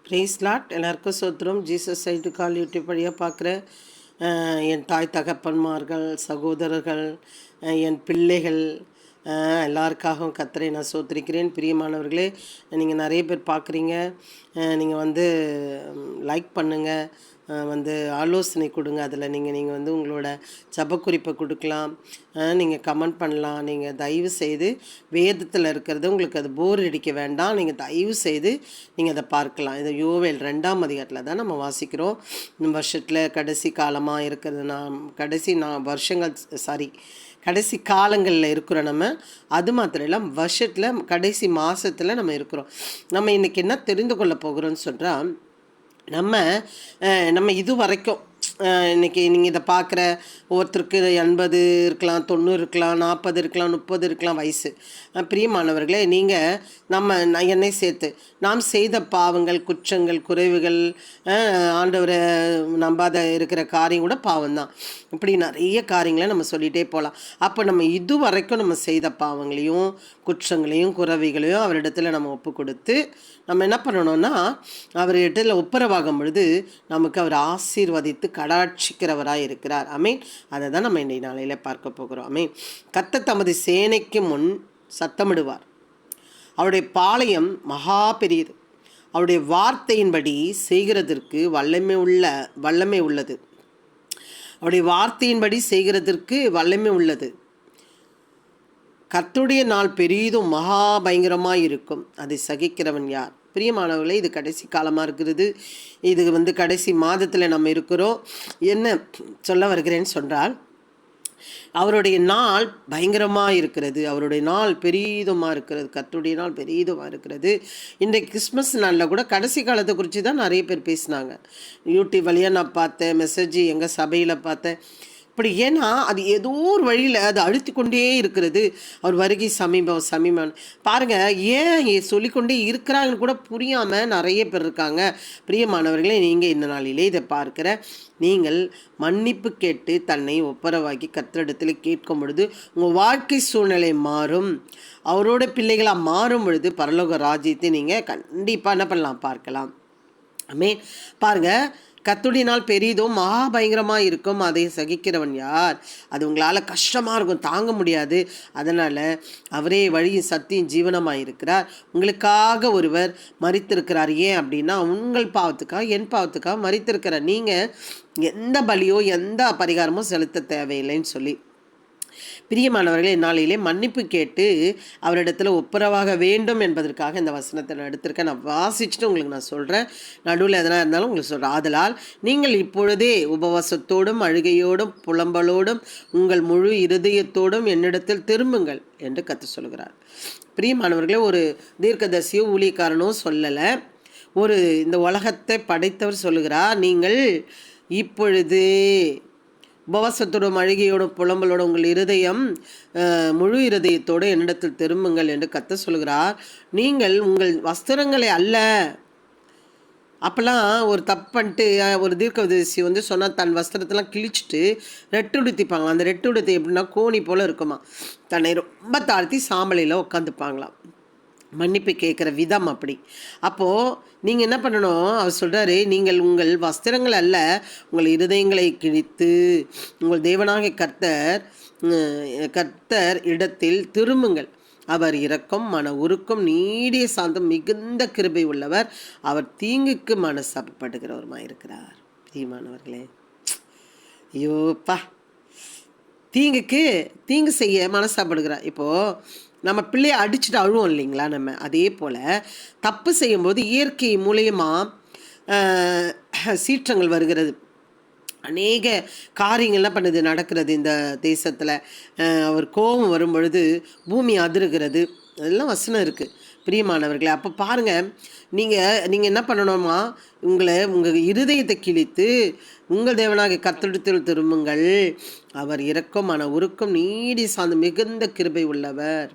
Price lot. எல்லாருக்கும் சோத்திரம். Jesus side கால் YouTube வழியாக பார்க்குற என் தாய் தகப்பன்மார்கள், சகோதரர்கள், என் பிள்ளைகள் எல்லாருக்காகவும் கர்த்தரை நான் சோத்திரிக்கிறேன். பிரியமானவர்களே, நீங்கள் நிறைய பேர் பார்க்குறீங்க. நீங்கள் லைக் பண்ணுங்கள், ஆலோசனை கொடுங்க. அதில் நீங்கள் உங்களோட ஜபக்குறிப்பை கொடுக்கலாம், நீங்கள் கமெண்ட் பண்ணலாம். நீங்கள் தயவு செய்து வேதத்தில் இருக்கிறது உங்களுக்கு அது போர் அடிக்க வேண்டாம். நீங்கள் தயவு செய்து நீங்கள் அதை பார்க்கலாம். இது யோவேல் 2ஆம் அதிகாரத்தில் தான் நம்ம வாசிக்கிறோம். இந்த வருஷத்தில் கடைசி காலமாக இருக்கிறது, கடைசி காலங்களில் இருக்கிறோம் நம்ம. அது மாத்திரம் இல்லை, வருஷத்தில் கடைசி மாதத்தில் நம்ம இருக்கிறோம். நம்ம இன்றைக்கி என்ன தெரிந்து கொள்ள போகிறோம்னு சொல்கிறால், நம்ம இது வரைக்கும் இன்றைக்கி நீங்கள் இதை பார்க்குற ஒவ்வொருத்தருக்கு 80 இருக்கலாம், 90 இருக்கலாம், 40 இருக்கலாம், 30 இருக்கலாம் வயசு. பிரியமானவர்களே, நீங்கள் என்னை சேர்த்து நாம் செய்த பாவங்கள், குற்றங்கள், குறைவுகள், ஆண்டவரை நம்பாத இருக்கிற காரியம் கூட பாவம்தான். இப்படி நிறைய காரியங்களை நம்ம சொல்லிகிட்டே போகலாம். அப்போ நம்ம இது வரைக்கும் நம்ம செய்த பாவங்களையும் குற்றங்களையும் குறைவுகளையும் அவரிடத்துல நம்ம ஒப்பு கொடுத்து நம்ம என்ன பண்ணணும்னா, அவர்கிட்ட ஒப்புரவாகும் பொழுது நமக்கு அவர் ஆசீர்வதித்து கடாட்சிக்கிறவராக இருக்கிறார். அமீன். அதை தான் நம்ம இன்றைய நாளையில் பார்க்க போகிறோம். அமீன். கர்த்தர் தமது சேனைக்கு முன் சத்தமிடுவார். அவருடைய பாளையம் மகா பெரியது. அவருடைய வார்த்தையின்படி செய்கிறதற்கு வல்லமை உள்ளது. அவருடைய வார்த்தையின்படி செய்கிறதற்கு வல்லமை உள்ளது. கர்த்தருடைய நாள் பெரிதும் மகா பயங்கரமாக இருக்கும். அதை சகிக்கிறவன் யார்? பிரியமானவர்களே, இது கடைசி காலமாக இருக்கிறது. இது கடைசி மாதத்தில் நம்ம இருக்கிறோம். என்ன சொல்ல வருகிறேன்னு சொன்னால், அவருடைய நாள் பயங்கரமாக இருக்கிறது. அவருடைய நாள் பெரிதுமாக இருக்கிறது. கர்த்தருடைய நாள் பெரிதுமாக இருக்கிறது. இன்றைக்கு கிறிஸ்மஸ் நாளில் கூட கடைசி காலத்தை குறித்து தான் நிறைய பேர் பேசினாங்க. யூடியூப் வழியாக நான் பார்த்தேன், மெசேஜ் எங்கள் சபையில் பார்த்தேன். இப்படி ஏன்னா அது ஏதோ ஒரு வழியில் அது அழுத்தி கொண்டே இருக்கிறது. அவர் வருகை சமீபம் பாருங்கள். ஏன் சொல்லிக்கொண்டே இருக்கிறாங்கன்னு கூட புரியாமல் நிறைய பேர் இருக்காங்க. பிரியமானவர்களே, நீங்கள் இந்த நாளிலே இதை பார்க்கிற நீங்கள் மன்னிப்பு கேட்டு தன்னை ஒப்புரவாக்கி கர்த்தரிடத்தில் கேட்கும் பொழுது உங்கள் வாழ்க்கை சூழ்நிலை மாறும். அவரோட பிள்ளைகளாக மாறும் பொழுது பரலோக ராஜ்யத்தை நீங்கள் கண்டிப்பாக என்ன பண்ணலாம், பார்க்கலாம். ஆமென். பாருங்கள், கர்த்தருடைய நாள் பெரிதும் மகா பயங்கரமாக இருக்கும். அதை சகிக்கிறவன் யார்? அது உங்களால் கஷ்டமாக இருக்கும், தாங்க முடியாது. அதனால் அவரே வழியும் சத்தியும் ஜீவனமாக இருக்கிறார். உங்களுக்காக ஒருவர் மரித்திருக்கிறார். ஏன் அப்படின்னா, உங்கள் பாவத்துக்காக, என் பாவத்துக்காக மரித்திருக்கிறார். நீங்கள் எந்த பலியோ எந்த பரிகாரமோ செலுத்த தேவையில்லைன்னு சொல்லி. பிரியமானவர்களே, நாளிலே மன்னிப்பு கேட்டு அவரிடத்துல ஒப்புரவாக வேண்டும் என்பதற்காக இந்த வசனத்தை நான் எடுத்திருக்கேன். நான் வாசிச்சுட்டு உங்களுக்கு நான் சொல்கிறேன். நடுவில் எதனா இருந்தாலும் உங்களுக்கு சொல்கிறேன். ஆதலால் நீங்கள் இப்பொழுதே உபவாசத்தோடும் அழுகையோடும் புலம்பலோடும் உங்கள் முழு இருதயத்தோடும் என்னிடத்தில் திரும்புங்கள் என்று கர்த்தர் சொல்கிறார். பிரியமானவர்களே, ஒரு தீர்க்கதரிசியோ ஊழியக்காரனோ சொல்லலை, இந்த உலகத்தை படைத்தவர் சொல்லுகிறார். நீங்கள் இப்பொழுது உபவாசத்தோடும் அழுகையோடும் புலம்பலோட உங்கள் இருதயம் முழு இருதயத்தோடு என்னிடத்தில் திரும்புங்கள் என்று கர்த்தர் சொல்கிறார். நீங்கள் உங்கள் வஸ்திரங்களை அல்ல. அப்போல்லாம் ஒரு தப்பு பண்ணிட்டு ஒரு தீர்க்கதரிசி சொன்னால் தன் வஸ்திரத்தெல்லாம் கிழிச்சிட்டு ரெட்டு உடுத்திப்பாங்க. அந்த ரெட்டு உடுத்தி எப்படின்னா கோணி போல் இருக்குமா. தன்னை ரொம்ப தாழ்த்தி சாம்பலையில் உட்காந்துப்பாங்களாம். மன்னிப்பு கேட்குற விதம் அப்படி. அப்போது நீங்கள் என்ன பண்ணணும், அவர் சொல்கிறாரு, நீங்கள் உங்கள் வஸ்திரங்கள் அல்ல, உங்கள் இருதயங்களை கிழித்து உங்கள் தேவனாகிய கர்த்தர் இடத்தில் திரும்புங்கள். அவர் இரக்கம், மன உருக்கம், நீடிய சாந்தம், மிகுந்த கிருபை உள்ளவர். அவர் தீங்குக்கு மனசாப்படுகிறவருமா இருக்கிறார். பிரியமானவர்களே, ஐயோப்பா, தீங்கு செய்ய மனசாப்படுகிறார். இப்போது நம்ம பிள்ளையை அடிச்சுட்டு அழுவோம் இல்லைங்களா, நம்ம அதே போல் தப்பு செய்யும்போது இயற்கை மூலியமாக சீற்றங்கள் வருகிறது. அநேக காரியங்கள்லாம் நடக்கிறது இந்த தேசத்தில். அவர் கோபம் வரும் பொழுது பூமி அதிருகிறது. அதெல்லாம் வசனம் இருக்குது. பிரியமானவர்களே, அப்போ பாருங்கள், நீங்கள் என்ன பண்ணணுமா, உங்கள் இருதயத்தை கிழித்து உங்கள் தேவனாகிய கர்த்தரிடத்தில் திரும்புங்கள். அவர் இரக்கம், மன உருக்கம், நீடி சார்ந்த மிகுந்த கிருபை உள்ளவர்.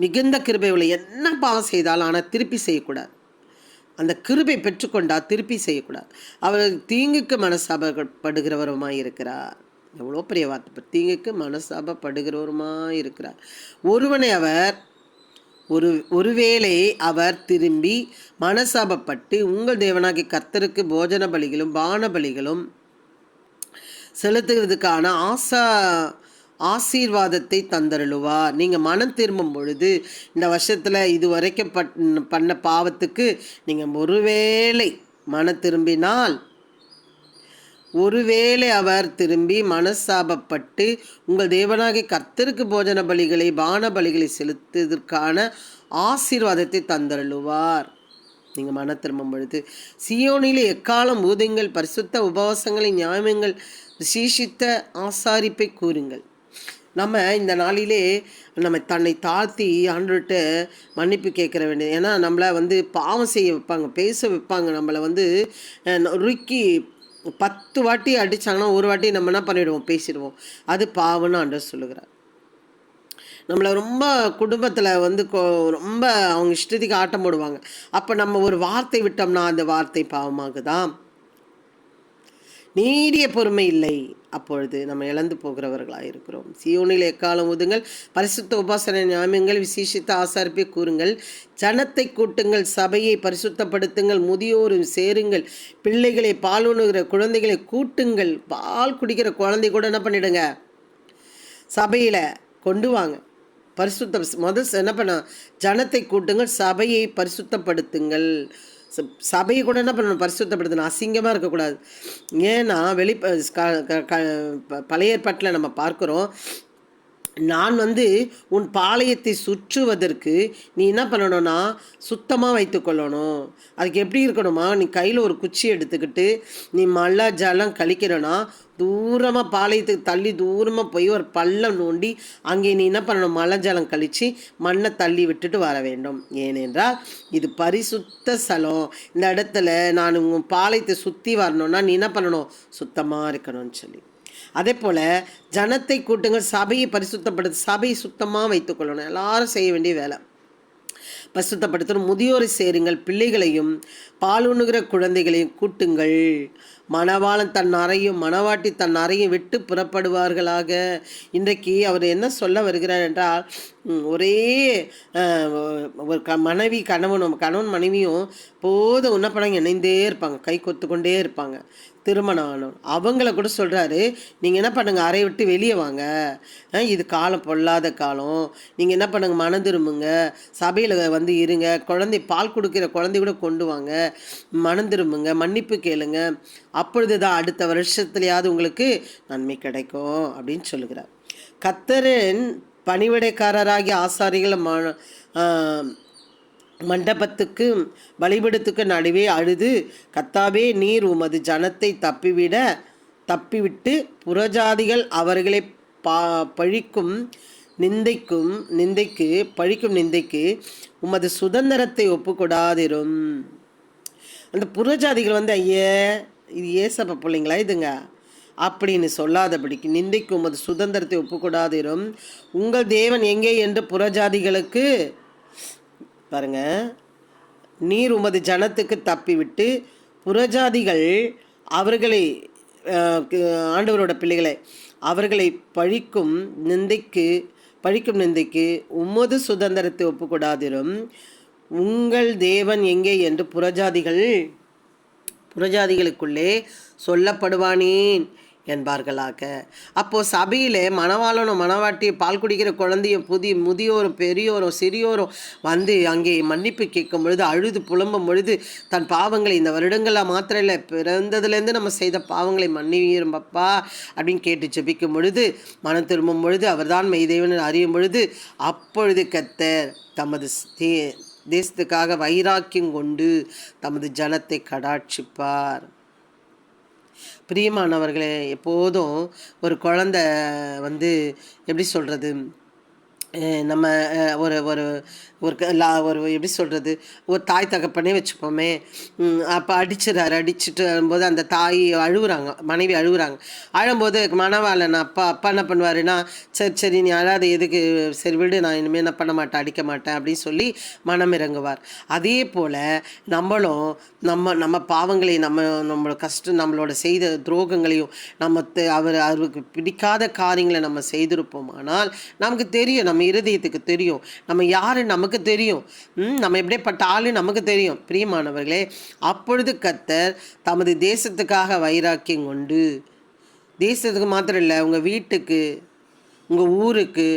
மிகுந்த கிருபை உள்ள என்ன பாவம் செய்தாலும் ஆனால் திருப்பி செய்யக்கூடாது. அந்த கிருபை பெற்றுக்கொண்டால் திருப்பி செய்யக்கூடாது. அவர் தீங்குக்கு மனசாபப்படுகிறவருமாய் இருக்கிறார். எவ்வளோ பெரிய வார்த்தை. தீங்குக்கு மனசாபப்படுகிறவருமாய் இருக்கிறார். ஒருவனை அவர் ஒருவேளை அவர் திரும்பி மனசாபப்பட்டு உங்கள் தேவனாகிய கர்த்தருக்கு போஜன பலிகளும் பான பலிகளும் செலுத்துகிறதுக்கான ஆசீர்வாதத்தை தந்தருளுவார். நீங்கள் மனம் திரும்பும் பொழுது இந்த வருஷத்தில் இதுவரைக்கும் பண்ண பாவத்துக்கு நீங்கள் ஒருவேளை மனம் திரும்பினால், ஒருவேளை அவர் திரும்பி மனசாபப்பட்டு உங்கள் தேவனாகிய கர்த்தருக்கு போஜன பலிகளை பான பலிகளை செலுத்துவதற்கான ஆசீர்வாதத்தை தந்தருளுவார். நீங்கள் மன திரும்பும் பொழுது சியோனிலே எக்காலம் ஊதுங்கள், பரிசுத்த உபவாசங்களை நியாயங்கள் விசேஷித்த ஆசாரிப்பை கூறுங்கள். நம்ம இந்த நாளிலே நம்ம தன்னை தாழ்த்தி ஆண்டுகிட்ட மன்னிப்பு கேட்குற வேண்டியது. ஏன்னா நம்மளை பாவம் செய்ய வைப்பாங்க, பேச வைப்பாங்க. நம்மளை ருக்கி 10 வாட்டி அடித்தாங்கன்னா ஒரு வாட்டி நம்ம என்ன பண்ணிவிடுவோம், பேசிடுவோம். அது பாவம்னு ஆண்டவர் சொல்லுகிறார். நம்மளை ரொம்ப குடும்பத்தில் ரொம்ப அவங்க இஷ்டத்துக்கு ஆட்டம் போடுவாங்க. அப்போ நம்ம ஒரு வார்த்தை விட்டோம்னா அந்த வார்த்தை பாவமாகுதான். நீடிய பொறுமை இல்லை, அப்பொழுது நம்ம இழந்து போகிறவர்களாக இருக்கிறோம். சியோனில் எக்காலம் ஊதுங்கள், பரிசுத்த உபாசன நியாயங்கள் விசேஷித்த ஆசாரிப்பை கூறுங்கள், ஜனத்தை கூட்டுங்கள், சபையை பரிசுத்தப்படுத்துங்கள், முதியோர் சேருங்கள், பிள்ளைகளை பால் உண்ணுகிற குழந்தைகளை கூட்டுங்கள். பால் குடிக்கிற குழந்தை கூட என்ன பண்ணிடுங்க, சபையில் கொண்டு வாங்க. முதல் என்ன பண்ண, ஜனத்தை கூட்டுங்கள், சபையை பரிசுத்தப்படுத்துங்கள். சபையை கூட என்ன பண்ணணும், பரிசுத்தப்படுத்தணும். அசிங்கமாக இருக்கக்கூடாது. ஏன்னா பழைய ஏற்பாட்டில் நம்ம பார்க்குறோம், நான் உன் பாளையத்தை சுற்றுவதற்கு நீ என்ன பண்ணணும்னா சுத்தமாக வைத்துக்கொள்ளணும். அதுக்கு எப்படி இருக்கணுமா, நீ கையில் ஒரு குச்சி எடுத்துக்கிட்டு நீ மழை ஜலம் கழிக்கிறனா தூரமாக பாளையத்துக்கு தள்ளி தூரமாக போய் ஒரு பள்ளம் நோண்டி அங்கே நீ என்ன பண்ணணும், மழை ஜலம் கழித்து மண்ணை தள்ளி விட்டுட்டு வர வேண்டும். ஏனென்றால் இது பரிசுத்த ஸ்தலம். இந்த இடத்துல நான் உங்கள் பாளையத்தை சுற்றி வரணும்னா நீ என்ன பண்ணணும், சுத்தமாக இருக்கணும்னு சொல்லி. அதே போல் ஜனத்தை கூட்டுங்கள், சபையை பரிசுத்தப்படுத்த, சபையை சுத்தமாக வைத்துக்கொள்ளணும். எல்லாரும் செய்ய வேண்டிய வேலை. பரிசுத்தப்படுத்தணும். முதியோரை சேருங்கள், பிள்ளைகளையும் பாலுண்ணுகிற குழந்தைகளையும் கூட்டுங்கள். மணவாளன் தன் அறையும் மணவாட்டி தன் அறையும் விட்டு புறப்படுவார்களாக. இன்றைக்கு அவர் என்ன சொல்ல வருகிறார் என்றால், ஒரே ஒரு கணவன் மனைவியும் போதும் என்ன பண்ணாங்க, இணைந்தே இருப்பாங்க, கை கொத்து கொண்டே இருப்பாங்க. திருமணம் ஆனோம் அவங்கள கூட சொல்கிறாரு, நீங்கள் என்ன பண்ணுங்கள், அறையை விட்டு வெளியே வாங்க, இது காலம் பொல்லாத காலம், நீங்கள் என்ன பண்ணுங்க, மனம் திரும்புங்க, சபையில் இருங்க, குழந்தை பால் கொடுக்குற குழந்தை கூட கொண்டு வாங்க, மனம் திரும்புங்க, மன்னிப்பு கேளுங்க, அப்பொழுது தான் அடுத்த வருஷத்துலையாவது உங்களுக்கு நன்மை கிடைக்கும் அப்படின்னு சொல்லுகிறார். கர்த்தரின் பணிவிடைக்காரராகிய ஆசாரிகள் மண்டபத்துக்கு பலிபீடத்துக்கு நடுவே அழுது, கர்த்தாவே, நீர் உமது ஜனத்தை தப்பிவிட்டு புறஜாதிகள் அவர்களை பழிக்கும் நிந்தைக்கு உமது சுதந்திரத்தை ஒப்புக்கொடாதிரும். அந்த புறஜாதிகள் ஐயே இது ஏசப்ப பிள்ளைங்களா இதுங்க அப்படின்னு சொல்லாதபடிக்கு நிந்தைக்கு உமது சுதந்திரத்தை ஒப்புக்கொடாதிரும். உங்கள் தேவன் எங்கே என்று புறஜாதிகளுக்கு பாருங்க, நீர் உமது ஜனத்துக்கு தப்பிவிட்டு புறஜாதிகள் அவர்களை ஆண்டவரோட பிள்ளைகளை அவர்களை பழிக்கும் நிந்தைக்கு உமது சுதந்திரத்தை ஒப்புக்கொடாதிரும். உங்கள் தேவன் எங்கே என்று புறஜாதிகளுக்குள்ளே சொல்லப்படுவானேன் என்பார்களாக. அப்போது சபையில் மணவாளனும் மணவாட்டியும் பால் குடிக்கிற குழந்தையும் முதியோரும் பெரியோரும் சிறியோரும் அங்கே மன்னிப்பு கேட்கும் பொழுது, அழுது புலம்பும் பொழுது, தன் பாவங்களை இந்த வருடங்களில் மாத்திரம் இல்லை, பிறந்ததுலேருந்து நம்ம செய்த பாவங்களை மன்னிவிரும்பப்பா அப்படின்னு கேட்டு ஜெபிக்கும் பொழுது, மனம் திரும்பும் பொழுது, அவர்தான் மெய்தேவன் அறியும் பொழுது, அப்பொழுது கர்த்தர் தமது தேசத்துக்காக வைராக்கியம் கொண்டு தமது ஜனத்தை கடாட்சிப்பார். பிரியமானவர்களே, எப்போதும் ஒரு குழந்தை எப்படி சொல்கிறது, நம்ம ஒரு ஒரு ஒரு எப்படி சொல்கிறது, ஒரு தாய் தகப்பனே வச்சுப்போமே, அப்போ அடிச்சுட்டு வரும்போது அந்த தாய் அழுகுறாங்க, மனைவி அழுகுறாங்க. அழும்போது மணவாளன் அப்பா என்ன பண்ணுவாருன்னா, சரி நீ அழாத, எதுக்கு, சரி விடு, நான் இனிமேல் என்ன பண்ண மாட்டேன், அடிக்க மாட்டேன் அப்படின்னு சொல்லி மனம் இறங்குவார். அதே போல் நம்மளும் நம்ம பாவங்களை நம்மளோட கஷ்டம், நம்மளோட செய்த துரோகங்களையும் அவருக்கு பிடிக்காத காரியங்களை நம்ம செய்திருப்போம். ஆனால் நமக்கு தெரியும் நம்ம நம்ம இருதயத்துக்கு தெரியும். நம்ம யார் நமக்கு தெரியும். நம்ம எப்படிப்பட்ட ஆள் நமக்கு தெரியும் பிரியமானவர்களே. அப்பொழுது கர்த்தர் தமது தேசத்துக்காக வைராக்கியம் கொண்டு, தேசத்துக்கு மாத்திரம் இல்லை, உங்கள் வீட்டுக்கு, உங்கள் ஊருக்கு,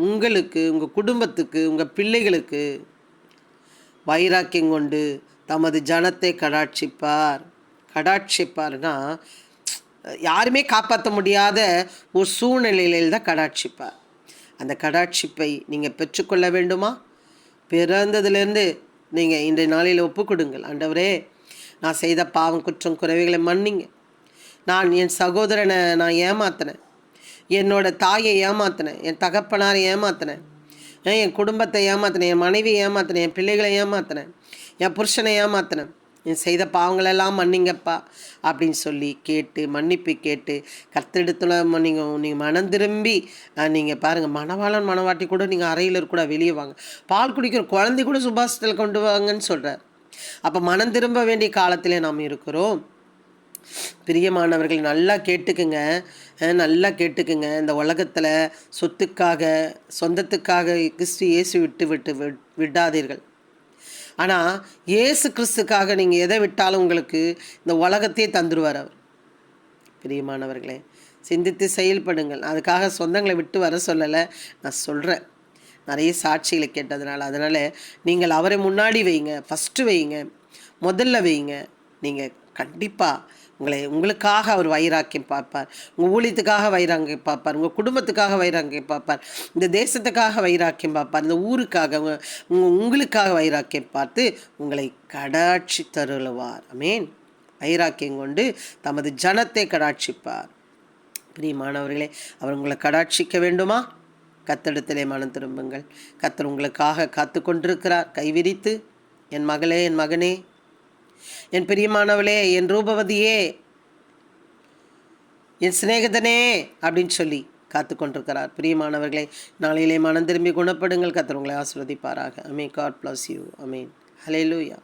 உங்களுக்கு, உங்கள் குடும்பத்துக்கு, உங்கள் பிள்ளைகளுக்கு வைராக்கியம் கொண்டு தமது ஜனத்தை கடாட்சிப்பார். கடாட்சிப்பார்னா யாருமே காப்பாற்ற முடியாத ஒரு சூழ்நிலையில் தான் கடாட்சிப்பார். அந்த கடாட்சிப்பை நீங்கள் பெற்றுக்கொள்ள வேண்டுமா? பிறந்ததுலேருந்து நீங்கள் இன்றைய நாளில் ஒப்பு கொடுங்கள். ஆண்டவரே, நான் செய்த பாவம் குற்றம் குறைவுகளை மன்னிங்க. நான் என் சகோதரனை நான் ஏமாத்தினேன், என்னோட தாயை ஏமாத்தினேன், என் தகப்பனாரை ஏமாத்தினேன், என் குடும்பத்தை ஏமாத்தினேன், என் மனைவியை ஏமாத்தினேன், என் பிள்ளைகளை ஏமாத்தினேன், என் புருஷனை ஏமாத்தினேன், என் செய்த பாவங்களெல்லாம் மன்னிங்கப்பா அப்படின்னு சொல்லி கேட்டு, மன்னிப்பு கேட்டு, கர்த்தரிடத்துல நீங்கள் மனம் திரும்பி நீங்கள் பாருங்கள், மணவாளன் மணவாட்டி கூட நீங்கள் அறையில் கூட வெளியே வாங்க, பால் குடிக்கிற குழந்தை கூட சுபாஷத்தில் கொண்டு வாங்கன்னு சொல்கிறார். அப்போ மனம் திரும்ப வேண்டிய காலத்திலே நாம் இருக்கிறோம். பிரியமானவர்கள், நல்லா கேட்டுக்குங்க, நல்லா கேட்டுக்குங்க. இந்த உலகத்தில் சொத்துக்காக, சொந்தத்துக்காக கிறிஸ்து இயேசு விடாதீர்கள். ஆனால் இயேசு கிறிஸ்துக்காக நீங்கள் எதை விட்டாலும் உங்களுக்கு இந்த உலகத்தையே தந்துடுவார் அவர். பிரியமானவர்களே, சிந்தித்து செயல்படுங்கள். அதுக்காக சொந்தங்களை விட்டு வர சொல்லலை, நான் சொல்கிறேன். நிறைய சாட்சிகளை கேட்டதுனால. அதனால் நீங்கள் அவரை முன்னாடி வைங்க, ஃபஸ்ட்டு வைங்க, முதல்ல வைங்க. நீங்கள் கண்டிப்பாக உங்களுக்காக அவர் வைராக்கியம் பார்ப்பார். உங்கள் ஊழியத்துக்காக வைராக்கியம் பார்ப்பார். உங்கள் குடும்பத்துக்காக வைராக்கியம் பார்ப்பார். இந்த தேசத்துக்காக வைராக்கியம் பார்ப்பார். இந்த ஊருக்காக உங்களுக்காக வைராக்கியம் பார்த்து உங்களை கடாட்சி தருளுவார். ஆமென். வைராக்கியம் கொண்டு தமது ஜனத்தை கடாட்சிப்பார். பிரியமானவர்களே, அவர் உங்களை கடாட்சிக்க வேண்டுமா? கர்த்தரிடத்திலே மனம் திரும்புங்கள். கர்த்தர் உங்களுக்காக காத்து கொண்டிருக்கிறார். கைவிரித்து, என் மகளே, என் மகனே, என் பிரியமானவளே, என் ரூபவதியே, என் சிநேகிதனே அப்படின்னு சொல்லி காத்து கொண்டிருக்கிறார். பிரியமானவர்களை, நாளையிலே மனம் திரும்பி குணப்படுங்கள். கர்த்தர் உங்களை ஆசீர்வதிப்பாராக. ஆமென். God bless you. Amen. Hallelujah.